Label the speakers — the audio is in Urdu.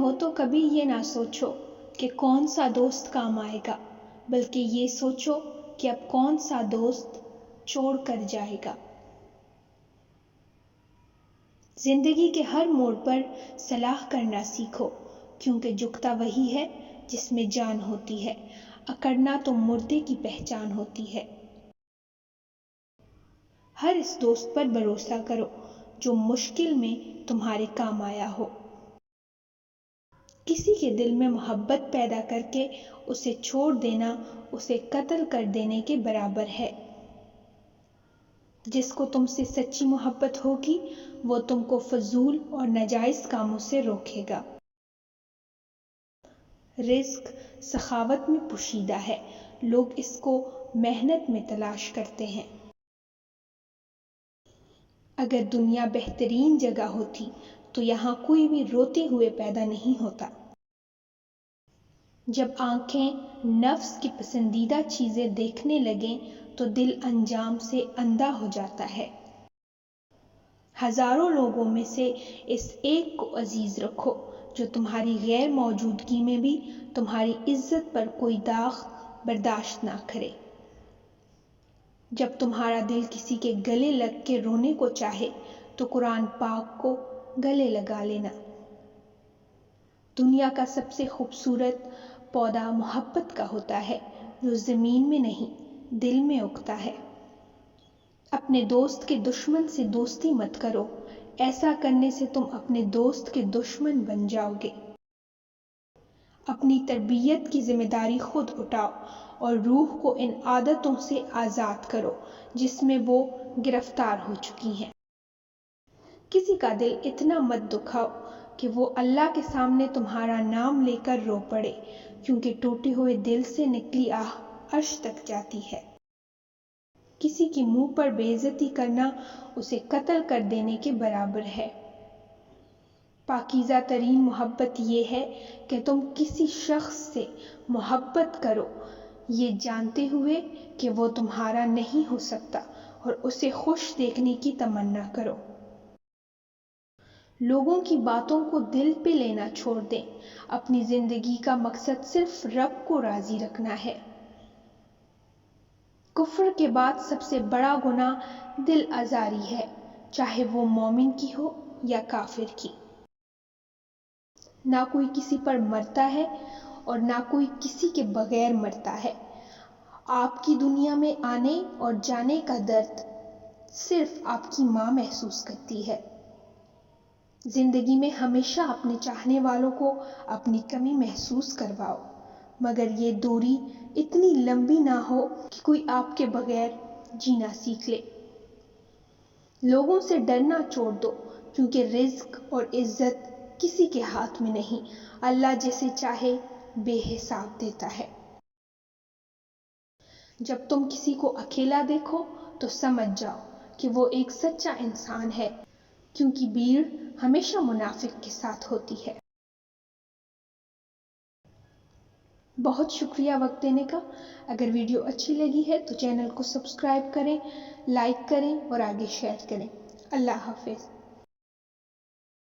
Speaker 1: ہو تو کبھی یہ نہ سوچو کہ کون سا دوست کام آئے گا، بلکہ یہ سوچو کہ اب کون سا دوست چھوڑ کر جائے گا۔ زندگی کے ہر موڑ پر صلاح کرنا سیکھو، کیونکہ جھکتا وہی ہے جس میں جان ہوتی ہے، اکڑنا تو مردے کی پہچان ہوتی ہے۔ ہر اس دوست پر بھروسہ کرو جو مشکل میں تمہارے کام آیا ہو۔ کسی کے دل میں محبت پیدا کر کے اسے چھوڑ دینا اسے قتل کر دینے کے برابر ہے۔ جس کو تم سے سچی محبت ہوگی وہ تم کو فضول اور ناجائز کاموں سے روکے گا۔ رزق سخاوت میں پوشیدہ ہے، لوگ اس کو محنت میں تلاش کرتے ہیں۔ اگر دنیا بہترین جگہ ہوتی تو یہاں کوئی بھی روتے ہوئے پیدا نہیں ہوتا۔ جب آنکھیں نفس کی پسندیدہ چیزیں دیکھنے لگیں تو دل انجام سے اندھا ہو جاتا ہے۔ ہزاروں لوگوں میں سے اس ایک کو عزیز رکھو جو تمہاری غیر موجودگی میں بھی تمہاری عزت پر کوئی داغ برداشت نہ کرے۔ جب تمہارا دل کسی کے گلے لگ کے رونے کو چاہے تو قرآن پاک کو گلے لگا لینا۔ دنیا کا سب سے خوبصورت پودا محبت کا ہوتا ہے، جو زمین میں نہیں دل میں اگتا ہے۔ اپنے دوست کے دشمن سے دوستی مت کرو، ایسا کرنے سے تم اپنے دوست کے دشمن بن جاؤ گے۔ اپنی تربیت کی ذمہ داری خود اٹھاؤ اور روح کو ان عادتوں سے آزاد کرو جس میں وہ گرفتار ہو چکی ہیں۔ کسی کا دل اتنا مت دکھاؤ کہ وہ اللہ کے سامنے تمہارا نام لے کر رو پڑے، کیونکہ ٹوٹے ہوئے دل سے نکلی آہ عرش تک جاتی ہے۔ کسی کی منہ پر بے عزتی کرنا اسے قتل کر دینے کے برابر ہے۔ پاکیزہ ترین محبت یہ ہے کہ تم کسی شخص سے محبت کرو یہ جانتے ہوئے کہ وہ تمہارا نہیں ہو سکتا اور اسے خوش دیکھنے کی تمنا کرو۔ لوگوں کی باتوں کو دل پہ لینا چھوڑ دیں، اپنی زندگی کا مقصد صرف رب کو راضی رکھنا ہے۔ کفر کے بعد سب سے بڑا گناہ دل آزاری ہے، چاہے وہ مومن کی ہو یا کافر کی۔ نہ کوئی کسی پر مرتا ہے اور نہ کوئی کسی کے بغیر مرتا ہے۔ آپ کی دنیا میں آنے اور جانے کا درد صرف آپ کی ماں محسوس کرتی ہے۔ زندگی میں ہمیشہ اپنے چاہنے والوں کو اپنی کمی محسوس کرواؤ، مگر یہ دوری اتنی لمبی نہ ہو کہ کوئی آپ کے بغیر جینا سیکھ لے۔ لوگوں سے ڈرنا چھوڑ دو، کیونکہ رزق اور عزت کسی کے ہاتھ میں نہیں، اللہ جسے چاہے بے حساب دیتا ہے۔ جب تم کسی کو اکیلا دیکھو تو سمجھ جاؤ کہ وہ ایک سچا انسان ہے، کیونکہ بھیڑ ہمیشہ منافق کے ساتھ ہوتی ہے۔ بہت شکریہ وقت دینے کا۔ اگر ویڈیو اچھی لگی ہے تو چینل کو سبسکرائب کریں، لائک کریں اور آگے شیئر کریں۔ اللہ حافظ۔